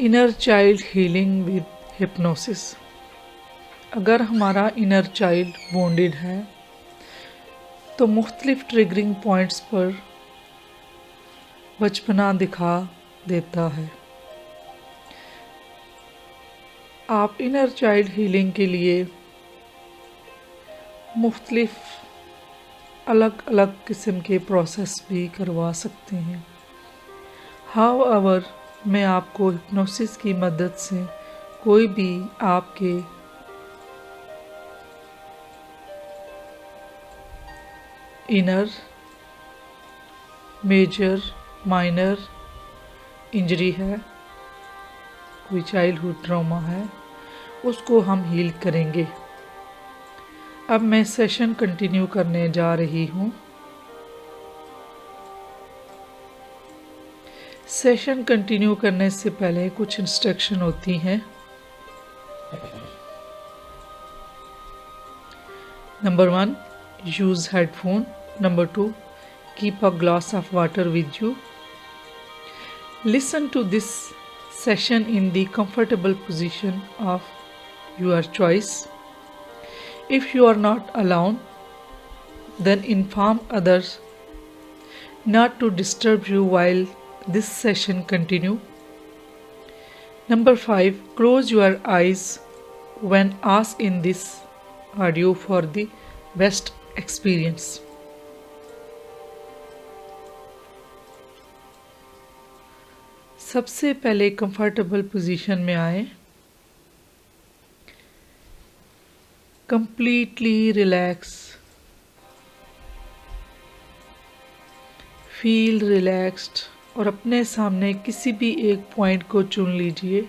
Inner child healing with hypnosis. अगर हमारा inner child wounded है तो मुख्तलिफ ट्रिगरिंग पॉइंट्स पर बचपना दिखा देता है। आप इनर चाइल्ड हीलिंग के लिए मुख्तलिफ अलग अलग किस्म के प्रोसेस भी करवा सकते हैं। हाउएवर मैं आपको हिप्नोसिस की मदद से कोई भी आपके इनर, मेजर, माइनर इंजरी है, कोई चाइल्डहुड ट्रॉमा है, उसको हम हील करेंगे। अब मैं सेशन कंटिन्यू करने जा रही हूँ। सेशन कंटिन्यू करने से पहले कुछ इंस्ट्रक्शन होती हैं। Number 1, use headphone. Number 2, keep a glass of water with you. Listen to this session in the comfortable position of your choice. If you are not alone, then inform others not to disturb you while this session continue. Number 5, close your eyes when asked in this audio for the best experience. सबसे पहले comfortable position में आए। Completely relax, feel relaxed और अपने सामने किसी भी एक पॉइंट को चुन लीजिए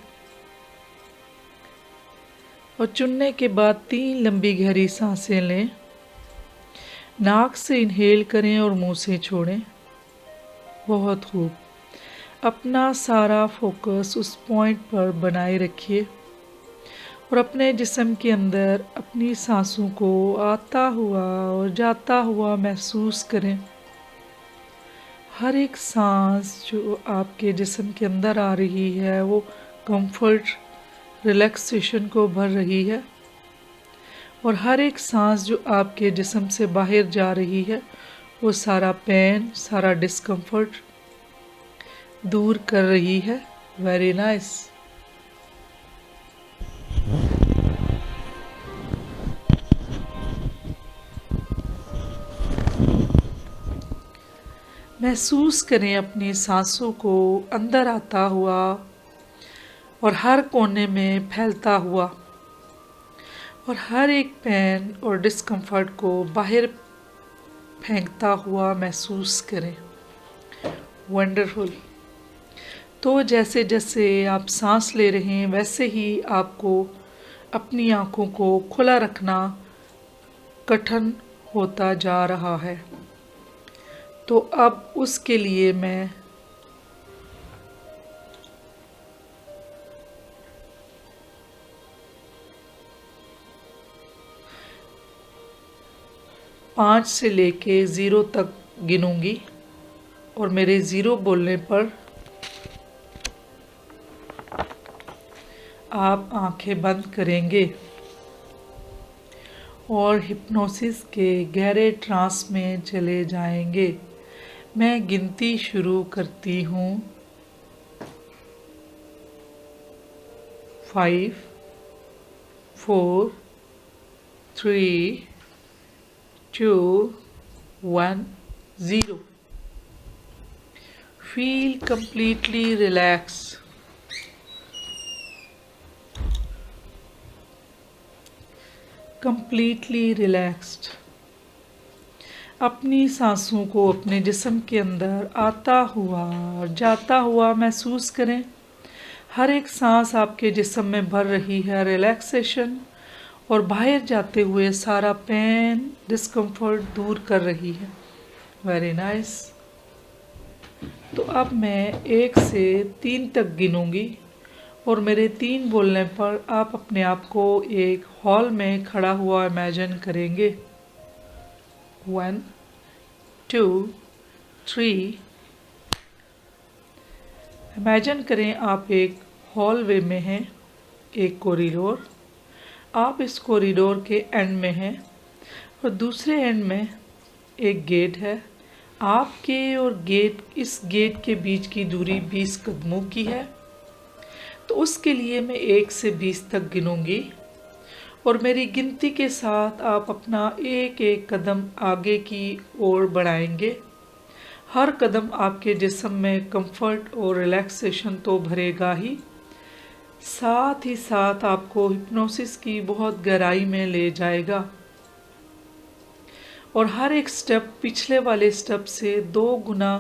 और चुनने के बाद 3 लंबी गहरी सांसें लें। नाक से इनहेल करें और मुंह से छोड़ें। बहुत खूब। अपना सारा फोकस उस पॉइंट पर बनाए रखिए और अपने जिस्म के अंदर अपनी सांसों को आता हुआ और जाता हुआ महसूस करें। हर एक सांस जो आपके जिस्म के अंदर आ रही है वो कंफर्ट, रिलैक्सेशन को भर रही है और हर एक सांस जो आपके जिस्म से बाहर जा रही है वो सारा पेन, सारा डिस्कम्फर्ट दूर कर रही है। Very nice. महसूस करें अपनी सांसों को अंदर आता हुआ और हर कोने में फैलता हुआ और हर एक पेन और डिस्कम्फर्ट को बाहर फेंकता हुआ महसूस करें। वंडरफुल। तो जैसे जैसे आप सांस ले रहे हैं वैसे ही आपको अपनी आँखों को खुला रखना कठिन होता जा रहा है। तो अब उसके लिए मैं पाँच से लेके 0 तक गिनूंगी और मेरे 0 बोलने पर आप आंखें बंद करेंगे और हिप्नोसिस के गहरे ट्रांस में चले जाएंगे। मैं गिनती शुरू करती हूँ। 5, 4, 3, 2, 1, 0. Feel completely relaxed. Completely relaxed. अपनी सांसों को अपने जिस्म के अंदर आता हुआ और जाता हुआ महसूस करें। हर एक सांस आपके जिस्म में भर रही है रिलैक्सेशन और बाहर जाते हुए सारा पेन, डिस्कम्फर्ट दूर कर रही है। Very nice. तो अब मैं 1 से 3 तक गिनूंगी और मेरे 3 बोलने पर आप अपने आप को एक हॉल में खड़ा हुआ इमेजिन करेंगे। 1, 2, 3। इमेजिन करें आप एक हॉलवे में है एक कॉरिडोर। आप इस कॉरिडोर के एंड में हैं और दूसरे एंड में एक गेट है। आपके और इस गेट के बीच की दूरी 20 कदमों की है। तो उसके लिए मैं 1 से 20 तक गिनूंगी और मेरी गिनती के साथ आप अपना एक एक कदम आगे की ओर बढ़ाएंगे। हर कदम आपके जिस्म में कंफर्ट और रिलैक्सेशन तो भरेगा ही साथ आपको हिप्नोसिस की बहुत गहराई में ले जाएगा और हर एक स्टेप पिछले वाले स्टेप से 2 गुना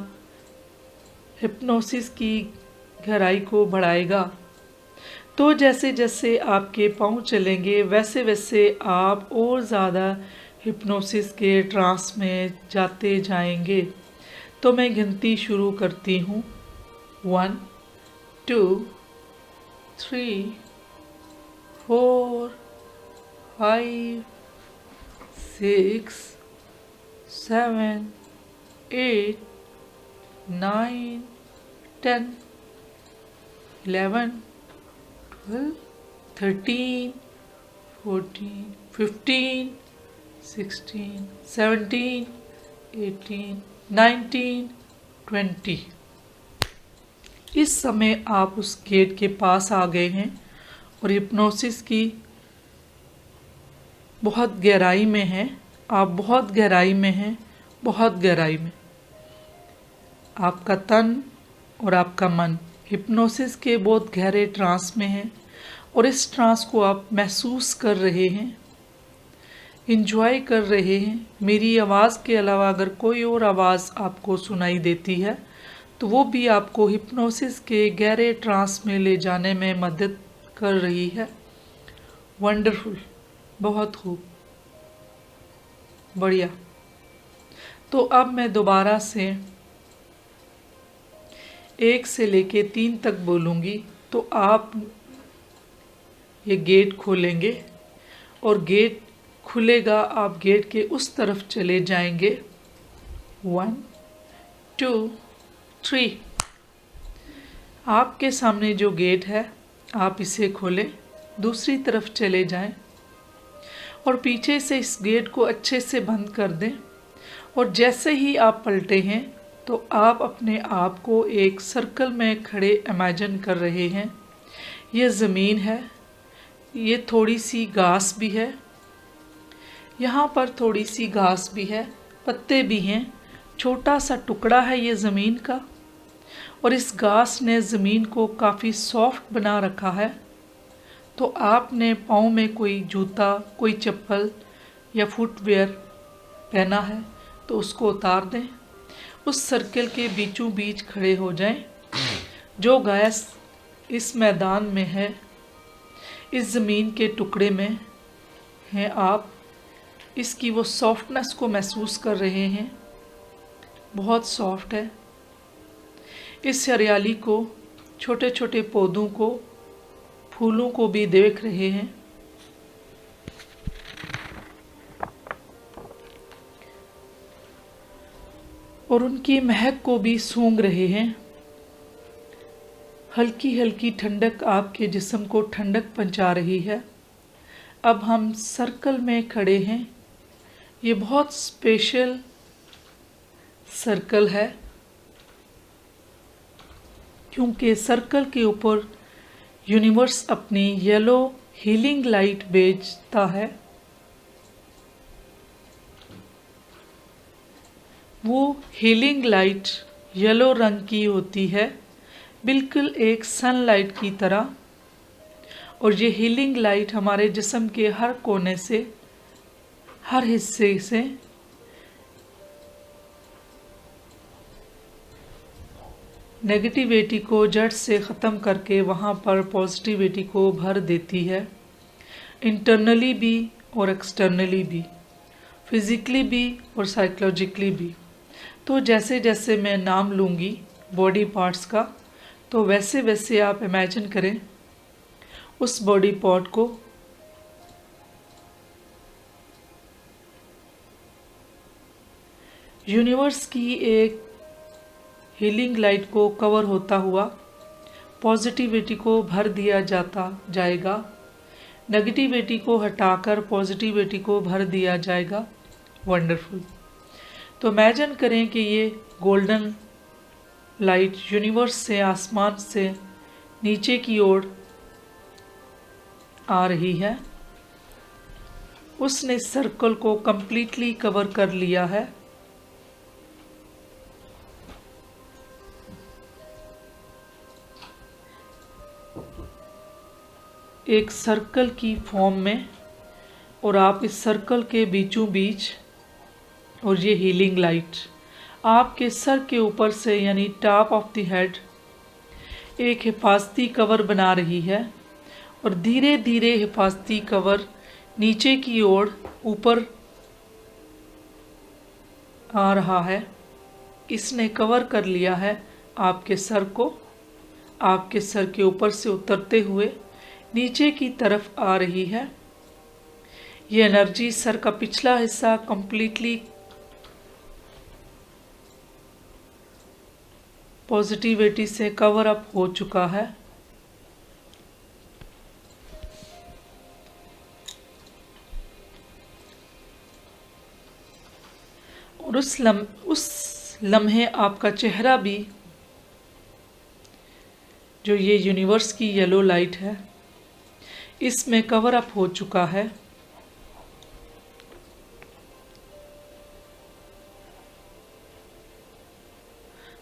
हिप्नोसिस की गहराई को बढ़ाएगा। तो जैसे जैसे आपके पाँव चलेंगे वैसे वैसे आप और ज़्यादा हिप्नोसिस के ट्रांस में जाते जाएंगे। तो मैं गिनती शुरू करती हूँ। 1 2 3 4 5 6 7 8 9 10 11 12 13 14 15 16 17 18 19 20। इस समय आप उस गेट के पास आ गए हैं और हिप्नोसिस की बहुत गहराई में हैं। आप बहुत गहराई में हैं, बहुत गहराई में। आपका तन और आपका मन हिप्नोसिस के बहुत गहरे ट्रांस में है और इस ट्रांस को आप महसूस कर रहे हैं, इंजॉय कर रहे हैं। मेरी आवाज़ के अलावा अगर कोई और आवाज़ आपको सुनाई देती है तो वो भी आपको हिप्नोसिस के गहरे ट्रांस में ले जाने में मदद कर रही है। वंडरफुल, बहुत खूब, बढ़िया। तो अब मैं दोबारा से 1 से लेके 3 तक बोलूँगी तो आप ये गेट खोलेंगे और गेट खुलेगा, आप गेट के उस तरफ चले जाएंगे। 1 2 3। आपके सामने जो गेट है आप इसे खोलें, दूसरी तरफ चले जाएं और पीछे से इस गेट को अच्छे से बंद कर दें। और जैसे ही आप पलटे हैं तो आप अपने आप को एक सर्कल में खड़े इमेजिन कर रहे हैं। ये ज़मीन है, ये थोड़ी सी घास भी है, यहाँ पर थोड़ी सी घास भी है, पत्ते भी हैं, छोटा सा टुकड़ा है ये ज़मीन का और इस घास ने ज़मीन को काफ़ी सॉफ्ट बना रखा है। तो आपने पाँव में कोई जूता, कोई चप्पल या फुटवेयर पहना है तो उसको उतार दें। उस सर्कल के बीचों बीच खड़े हो जाएं। जो घास इस मैदान में है, इस ज़मीन के टुकड़े में हैं, आप इसकी वो सॉफ्टनेस को महसूस कर रहे हैं। बहुत सॉफ्ट है। इस हरियाली को, छोटे छोटे पौधों को, फूलों को भी देख रहे हैं। और उनकी महक को भी सूंघ रहे हैं। हल्की हल्की ठंडक आपके जिस्म को ठंडक पहुंचा रही है। अब हम सर्कल में खड़े हैं। ये बहुत स्पेशल सर्कल है क्योंकि सर्कल के ऊपर यूनिवर्स अपनी येलो हीलिंग लाइट भेजता है। वो हीलिंग लाइट येलो रंग की होती है, बिल्कुल एक सनलाइट की तरह। और ये हीलिंग लाइट हमारे जिस्म के हर कोने से, हर हिस्से से नेगेटिविटी को जड़ से ख़त्म करके वहाँ पर पॉजिटिविटी को भर देती है। इंटरनली भी और एक्सटर्नली भी, फिज़िकली भी और साइकोलॉजिकली भी। तो जैसे जैसे मैं नाम लूँगी बॉडी पार्ट्स का, तो वैसे वैसे आप इमेजिन करें उस बॉडी पार्ट को यूनिवर्स की एक हीलिंग लाइट को कवर होता हुआ पॉजिटिविटी को भर दिया जाता जाएगा। नेगेटिविटी को हटाकर पॉजिटिविटी को भर दिया जाएगा। वंडरफुल। तो इमेजिन करें कि ये गोल्डन लाइट यूनिवर्स से, आसमान से नीचे की ओर आ रही है। उसने सर्कल को कंप्लीटली कवर कर लिया है। एक सर्कल की फॉर्म में, और आप इस सर्कल के बीचों बीच, और ये हीलिंग लाइट आपके सर के ऊपर से यानी टॉप ऑफ द हेड एक हिफाजती कवर बना रही है, और धीरे धीरे हिफाजती कवर नीचे की ओर ऊपर आ रहा है। इसने कवर कर लिया है आपके सर को। आपके सर के ऊपर से उतरते हुए नीचे की तरफ आ रही है। ये एनर्जी सर का पिछला हिस्सा कंप्लीटली पॉजिटिविटी से कवर अप हो चुका है। और उस लम्हे आपका चेहरा भी, जो ये यूनिवर्स की येलो लाइट है, इसमें कवर अप हो चुका है।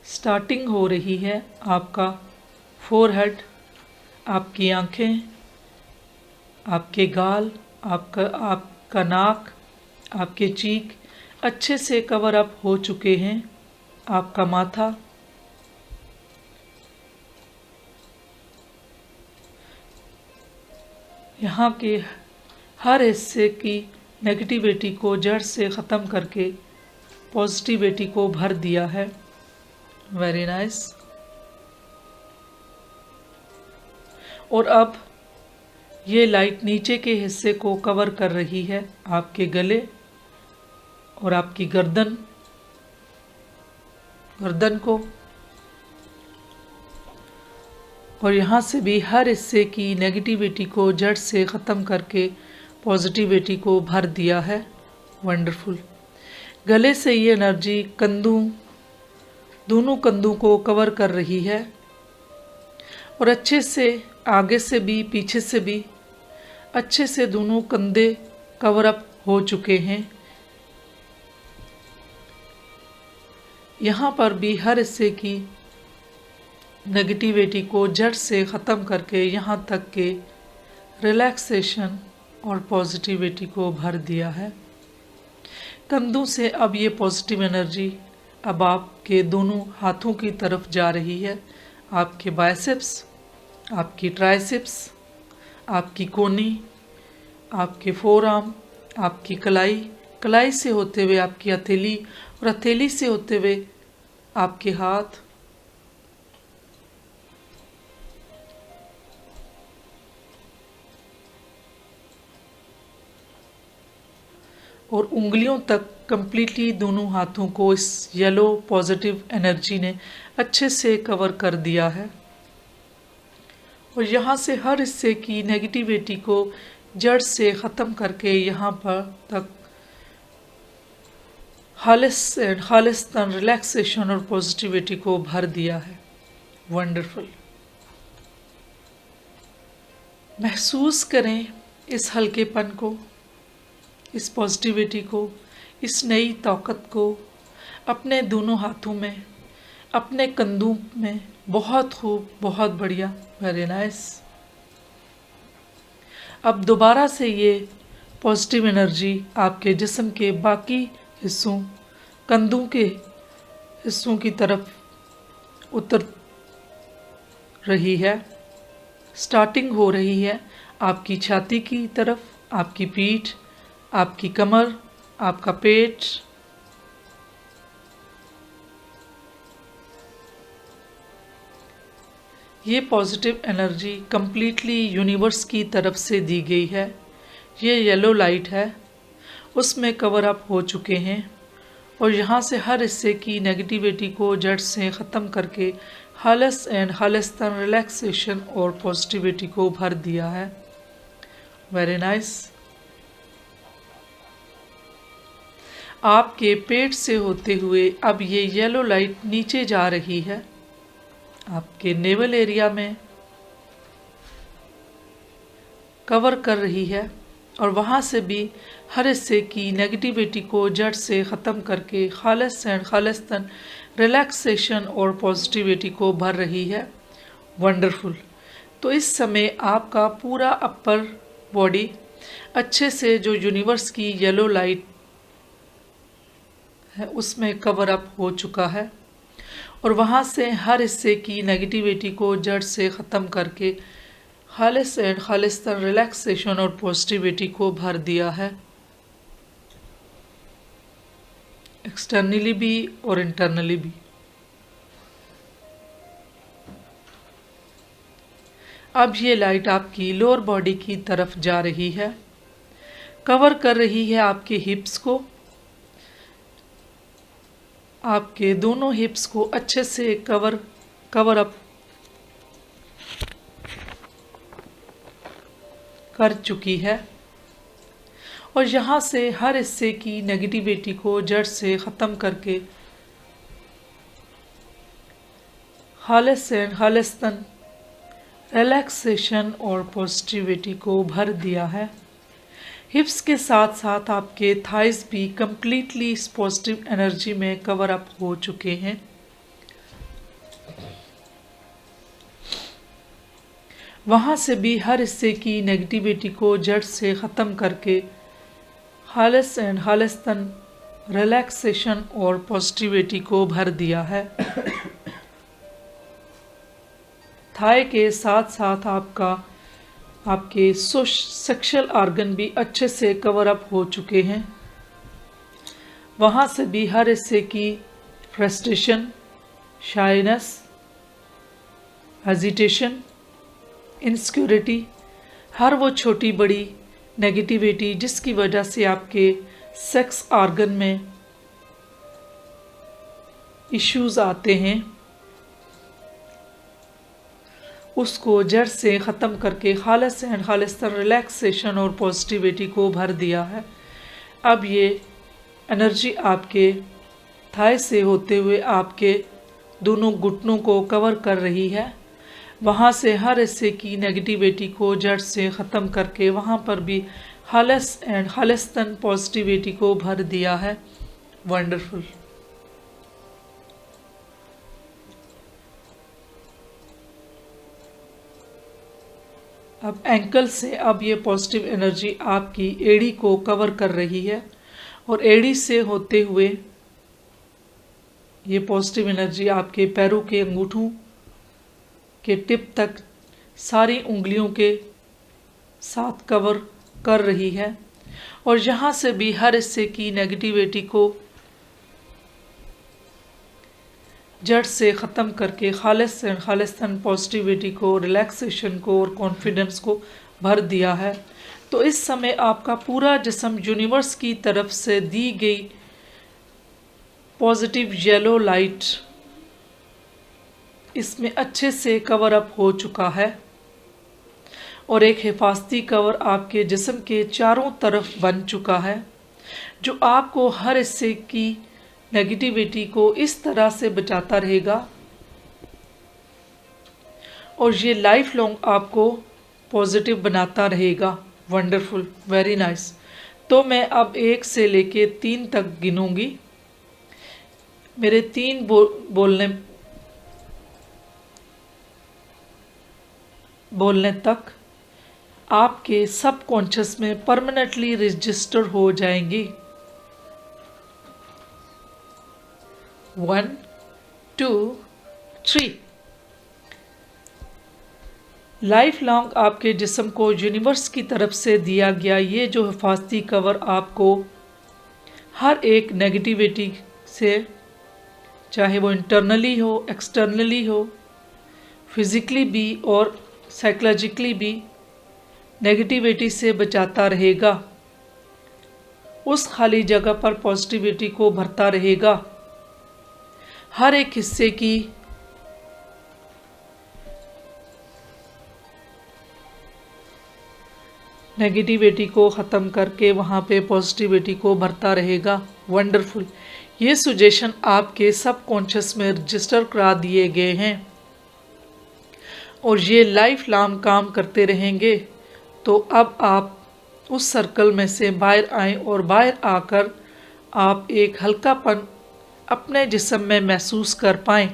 स्टार्टिंग हो रही है आपका फोरहेड, आपकी आंखें, आपके गाल, आपका नाक, आपके चीक अच्छे से कवर अप हो चुके हैं। आपका माथा, यहाँ के हर हिस्से की नेगेटिविटी को जड़ से ख़त्म करके पॉजिटिविटी को भर दिया है। Very nice. और अब ये लाइट नीचे के हिस्से को कवर कर रही है, आपके गले और आपकी गर्दन को, और यहाँ से भी हर हिस्से की नेगेटिविटी को जड़ से ख़त्म करके पॉजिटिविटी को भर दिया है। वंडरफुल। गले से ये एनर्जी दोनों कंधों को कवर कर रही है, और अच्छे से आगे से भी पीछे से भी अच्छे से दोनों कंधे कवर अप हो चुके हैं। यहाँ पर भी हर हिस्से की नेगेटिविटी को जड़ से ख़त्म करके यहाँ तक के रिलैक्सेशन और पॉजिटिविटी को भर दिया है। कंधों से अब ये पॉजिटिव एनर्जी अब आपके दोनों हाथों की तरफ जा रही है। आपके बाइसेप्स, आपकी ट्राइसेप्स, आपकी कोनी, आपके फोरआर्म, आपकी कलाई से होते हुए आपकी हथेली, और हथेली से होते हुए आपके हाथ, और उंगलियों तक कंप्लीटली दोनों हाथों को इस येलो पॉजिटिव एनर्जी ने अच्छे से कवर कर दिया है। और यहाँ से हर हिस्से की नेगेटिविटी को जड़ से ख़त्म करके यहाँ पर तक खालिस्तान रिलैक्सेशन और पॉजिटिविटी को भर दिया है। वंडरफुल। महसूस करें इस हल्केपन को, इस पॉजिटिविटी को, इस नई ताकत को अपने दोनों हाथों में, अपने कंधों में। बहुत खूब, बहुत बढ़िया, वेरी नाइस। अब दोबारा से ये पॉजिटिव एनर्जी आपके जिस्म के बाकी हिस्सों, कंधों के हिस्सों की तरफ उतर रही है। स्टार्टिंग हो रही है आपकी छाती की तरफ, आपकी पीठ, आपकी कमर, आपका पेट, ये पॉजिटिव एनर्जी कंप्लीटली यूनिवर्स की तरफ से दी गई है। ये येलो लाइट है, उसमें कवर अप हो चुके हैं, और यहाँ से हर हिस्से की नेगेटिविटी को जड़ से ख़त्म करके हालस एंड हालस्तन रिलैक्सेशन और पॉजिटिविटी को भर दिया है। Very nice. आपके पेट से होते हुए अब ये येलो लाइट नीचे जा रही है, आपके नेवल एरिया में कवर कर रही है और वहाँ से भी हर हिस्से की नेगेटिविटी को जड़ से ख़त्म करके खालिस एंड खालिस्तन रिलैक्सेशन और पॉजिटिविटी को भर रही है। वंडरफुल। तो इस समय आपका पूरा अपर बॉडी अच्छे से जो यूनिवर्स की येलो लाइट है उसमें कवर अप हो चुका है और वहाँ से हर हिस्से की नेगेटिविटी को जड़ से ख़त्म करके खालिस एंड खालिस्तन रिलैक्सेशन और पॉजिटिविटी को भर दिया है, एक्सटर्नली भी और इंटरनली भी। अब ये लाइट आपकी लोअर बॉडी की तरफ जा रही है, कवर कर रही है आपके हिप्स को। आपके दोनों हिप्स को अच्छे से कवर अप कर चुकी है और यहाँ से हर हिस्से की नेगेटिविटी को जड़ से ख़त्म करके खालिस एंड खालिस्तन रिलैक्सेशन और पॉजिटिविटी को भर दिया है। हिप्स के साथ साथ आपके थाइस भी कंप्लीटली इस पॉजिटिव एनर्जी में कवर अप हो चुके हैं। वहाँ से भी हर हिस्से की नेगेटिविटी को जड़ से ख़त्म करके खालिस एंड खालिस्तन रिलैक्सेशन और पॉजिटिविटी को भर दिया है। थाई के साथ साथ आपके सेक्सुअल ऑर्गन भी अच्छे से कवर अप हो चुके हैं। वहाँ से भी हर हिस्से की फ्रस्ट्रेशन, शाइनेस, हेजिटेशन, इनसिक्योरिटी, हर वो छोटी बड़ी नेगेटिविटी जिसकी वजह से आपके सेक्स ऑर्गन में इश्यूज आते हैं, उसको जड़ से ख़त्म करके खालिस एंड खालिस्तन रिलैक्सेशन और पॉजिटिविटी को भर दिया है। अब ये एनर्जी आपके थाई से होते हुए आपके दोनों घुटनों को कवर कर रही है। वहाँ से हर हिस्से की नेगेटिविटी को जड़ से ख़त्म करके वहाँ पर भी खालिस एंड खालिस्तन पॉजिटिविटी को भर दिया है। वंडरफुल। अब एंकल से अब ये पॉजिटिव एनर्जी आपकी एड़ी को कवर कर रही है और एड़ी से होते हुए ये पॉजिटिव एनर्जी आपके पैरों के अंगूठों के टिप तक सारी उंगलियों के साथ कवर कर रही है और यहाँ से भी हर हिस्से की नेगेटिविटी को जड़ से ख़त्म करके खालिस एंड खालिस्तन पॉजिटिविटी को, रिलैक्सेशन को और कॉन्फिडेंस को भर दिया है। तो इस समय आपका पूरा जिस्म यूनिवर्स की तरफ से दी गई पॉजिटिव येलो लाइट इसमें अच्छे से कवर अप हो चुका है और एक हिफाजती कवर आपके जिस्म के चारों तरफ बन चुका है जो आपको हर हिस्से की नेगेटिविटी को इस तरह से बचाता रहेगा और ये लाइफ लॉन्ग आपको पॉजिटिव बनाता रहेगा। Wonderful, very nice. तो मैं अब 1 से लेके 3 तक गिनूंगी। मेरे 3 बोलने तक आपके सबकॉन्शियस में परमानेंटली रजिस्टर हो जाएंगी। 1, 2, 3। लाइफ लॉन्ग आपके जिस्म को यूनिवर्स की तरफ से दिया गया ये जो हिफाजती कवर आपको हर एक नेगेटिविटी से, चाहे वो इंटरनली हो, एक्सटर्नली हो, फिजिकली भी और साइकोलॉजिकली भी, नेगेटिविटी से बचाता रहेगा। उस खाली जगह पर पॉजिटिविटी को भरता रहेगा। हर एक हिस्से की नेगेटिविटी को ख़त्म करके वहाँ पे पॉजिटिविटी को भरता रहेगा। वंडरफुल। ये सजेशन आपके सबकॉन्शियस में रजिस्टर करा दिए गए हैं और ये लाइफ लॉन्ग काम करते रहेंगे। तो अब आप उस सर्कल में से बाहर आएं और बाहर आकर आप एक हल्कापन अपने जिस्म में महसूस कर पाएं,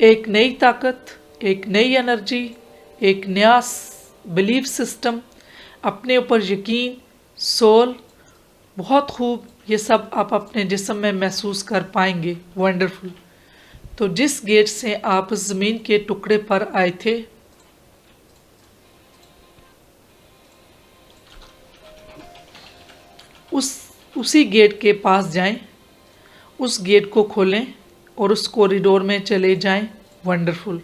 एक नई ताकत, एक नई एनर्जी, एक नया बिलीफ सिस्टम, अपने ऊपर यकीन, सोल। बहुत खूब, ये सब आप अपने जिस्म में महसूस कर पाएंगे। वंडरफुल। तो जिस गेट से आप ज़मीन के टुकड़े पर आए थे, उसी गेट के पास जाएं, उस गेट को खोलें और उस कॉरिडोर में चले जाएं। वंडरफुल।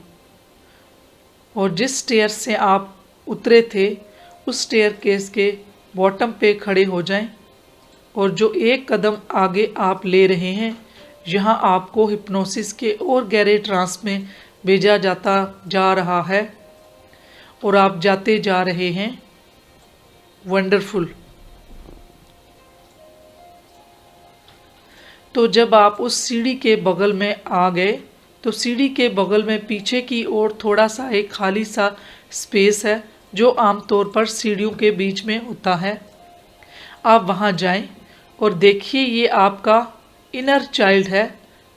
और जिस स्टेयर से आप उतरे थे उस स्टेयर केस के बॉटम पे खड़े हो जाएं और जो एक कदम आगे आप ले रहे हैं, यहाँ आपको हिप्नोसिस के और गहरे ट्रांस में भेजा जाता जा रहा है और आप जाते जा रहे हैं। वंडरफुल। तो जब आप उस सीढ़ी के बगल में आ गए तो सीढ़ी के बगल में पीछे की ओर थोड़ा सा एक खाली सा स्पेस है जो आमतौर पर सीढ़ियों के बीच में होता है। आप वहाँ जाएं और देखिए, ये आपका इनर चाइल्ड है।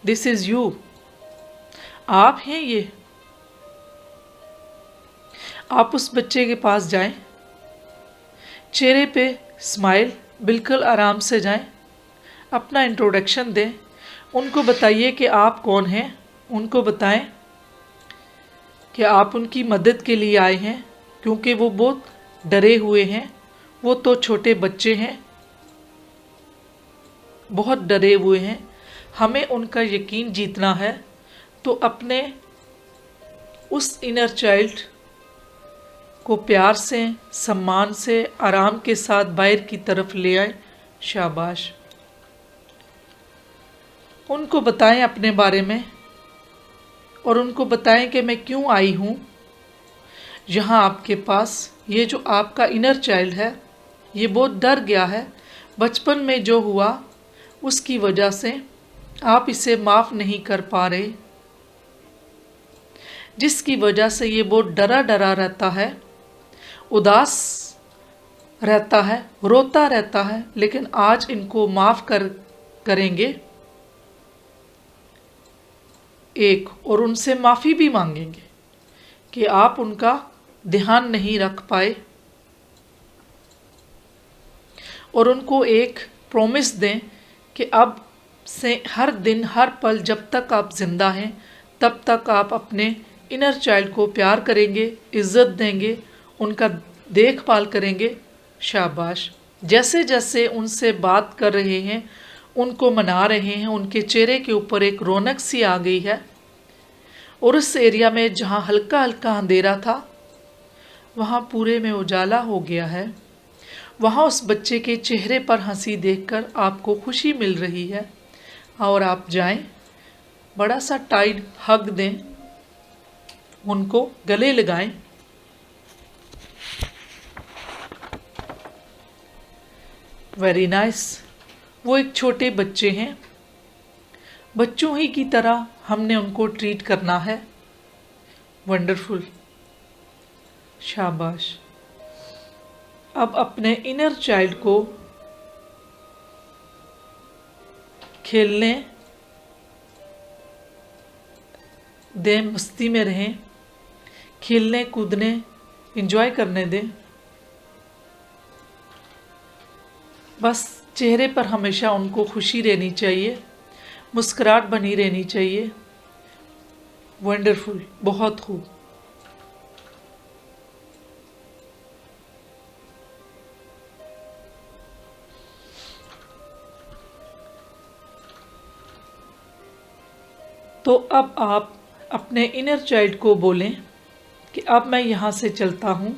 This is you. आप हैं ये। आप उस बच्चे के पास जाएं, चेहरे पे स्माइल, बिल्कुल आराम से जाएं, अपना इंट्रोडक्शन दें, उनको बताइए कि आप कौन हैं, उनको बताएं कि आप उनकी मदद के लिए आए हैं क्योंकि वो बहुत डरे हुए हैं। वो तो छोटे बच्चे हैं, बहुत डरे हुए हैं। हमें उनका यकीन जीतना है। तो अपने उस इनर चाइल्ड को प्यार से, सम्मान से, आराम के साथ बाहर की तरफ ले आए। शाबाश। उनको बताएं अपने बारे में और उनको बताएं कि मैं क्यों आई हूँ यहाँ आपके पास। ये जो आपका इनर चाइल्ड है ये बहुत डर गया है, बचपन में जो हुआ उसकी वजह से आप इसे माफ़ नहीं कर पा रहे, जिसकी वजह से ये बहुत डरा डरा रहता है, उदास रहता है, रोता रहता है। लेकिन आज इनको माफ़ करेंगे एक, और उनसे माफ़ी भी मांगेंगे कि आप उनका ध्यान नहीं रख पाए, और उनको एक प्रॉमिस दें कि अब से हर दिन, हर पल, जब तक आप जिंदा हैं तब तक आप अपने इनर चाइल्ड को प्यार करेंगे, इज़्ज़त देंगे, उनका देखभाल करेंगे। शाबाश। जैसे जैसे उनसे बात कर रहे हैं, उनको मना रहे हैं, उनके चेहरे के ऊपर एक रौनक सी आ गई है और उस एरिया में जहाँ हल्का हल्का अंधेरा था वहाँ पूरे में उजाला हो गया है। वहाँ उस बच्चे के चेहरे पर हंसी देखकर आपको खुशी मिल रही है। और आप जाएं, बड़ा सा टाइट हग दें, उनको गले लगाएं। Very nice. वो एक छोटे बच्चे हैं, बच्चों ही की तरह हमने उनको ट्रीट करना है। वंडरफुल। शाबाश। अब अपने इनर चाइल्ड को खेलने दें, मस्ती में रहें, खेलने कूदने एंजॉय करने दें। बस चेहरे पर हमेशा उनको खुशी रहनी चाहिए, मुस्कुराहट बनी रहनी चाहिए। वंडरफुल। बहुत खूब। तो अब आप अपने इनर चाइल्ड को बोलें कि अब मैं यहाँ से चलता हूँ,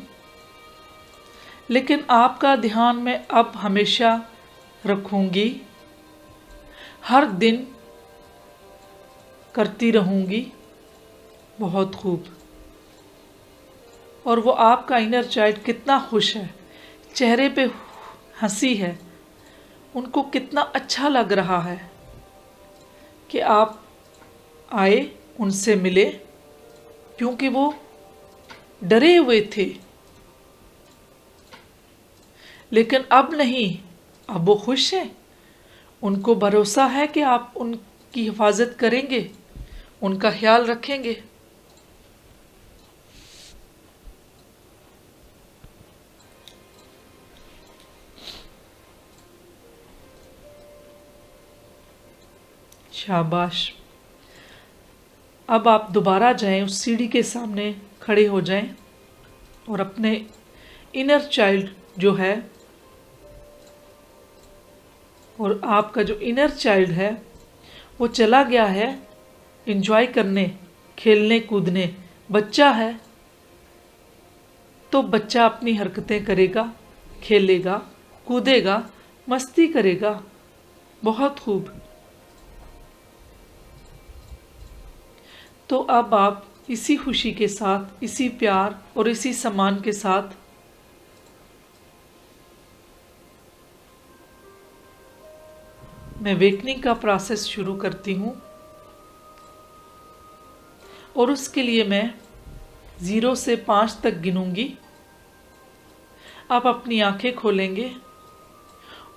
लेकिन आपका ध्यान मैं अब हमेशा रखूँगी, हर दिन करती रहूँगी। बहुत खूब। और वो आपका इनर चाइल्ड कितना खुश है चेहरे पे हंसी है, उनको कितना अच्छा लग रहा है कि आप आए, उनसे मिले, क्योंकि वो डरे हुए थे। लेकिन अब नहीं, अब वो खुश हैं। उनको भरोसा है कि आप उनकी हिफाजत करेंगे, उनका ख्याल रखेंगे। शाबाश। अब आप दोबारा जाएं, उस सीढ़ी के सामने खड़े हो जाएं और अपने इनर चाइल्ड जो है, और आपका जो इनर चाइल्ड है वो चला गया है एंजॉय करने, खेलने कूदने। बच्चा है तो बच्चा अपनी हरकतें करेगा, खेलेगा, कूदेगा, मस्ती करेगा। बहुत खूब। तो अब आप इसी खुशी के साथ, इसी प्यार और इसी सम्मान के साथ मैं वेकनिंग का प्रोसेस शुरू करती हूँ। और उसके लिए मैं 0 से 5 तक गिनूंगी। आप अपनी आंखें खोलेंगे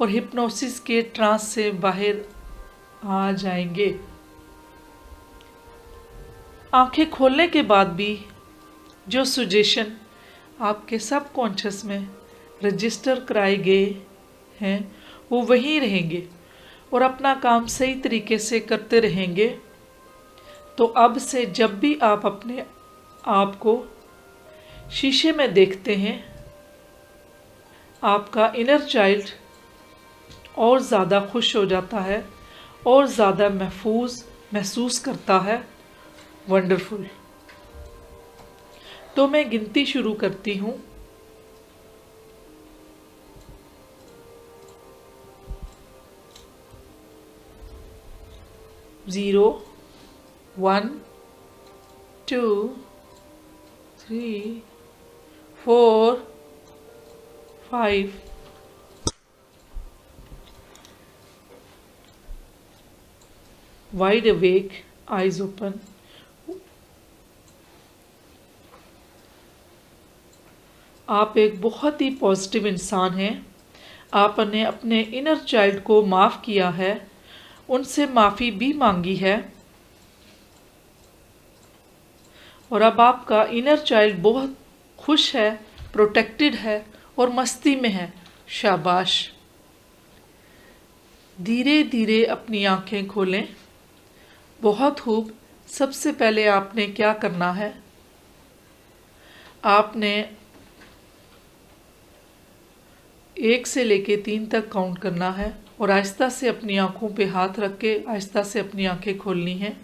और हिप्नोसिस के ट्रांस से बाहर आ जाएंगे। आंखें खोलने के बाद भी जो सजेशन आपके सबकॉन्शियस में रजिस्टर कराए गए हैं वो वहीं रहेंगे और अपना काम सही तरीके से करते रहेंगे। तो अब से जब भी आप अपने आप को शीशे में देखते हैं, आपका इनर चाइल्ड और ज़्यादा खुश हो जाता है और ज़्यादा महफूज महसूस करता है। वंडरफुल। तो मैं गिनती शुरू करती हूँ। 0, 1, 2, 3, 4, 5. Wide awake, eyes open. आप एक बहुत ही पॉजिटिव इंसान हैं। आपने अपने इनर चाइल्ड को माफ़ किया है, उनसे माफ़ी भी मांगी है, और अब आपका इनर चाइल्ड बहुत खुश है, प्रोटेक्टेड है और मस्ती में है। शाबाश। धीरे धीरे अपनी आंखें खोलें। बहुत खूब। सबसे पहले आपने क्या करना है, आपने 1 से लेके 3 तक काउंट करना है और आहिस्ता से अपनी आंखों पे हाथ रख के आहिस्ता से अपनी आंखें खोलनी हैं।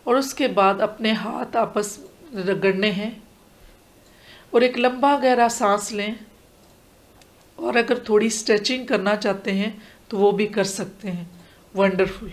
और उसके बाद अपने हाथ आपस रगड़ने हैं और एक लंबा गहरा सांस लें। और अगर थोड़ी स्ट्रेचिंग करना चाहते हैं तो वो भी कर सकते हैं। वंडरफुल।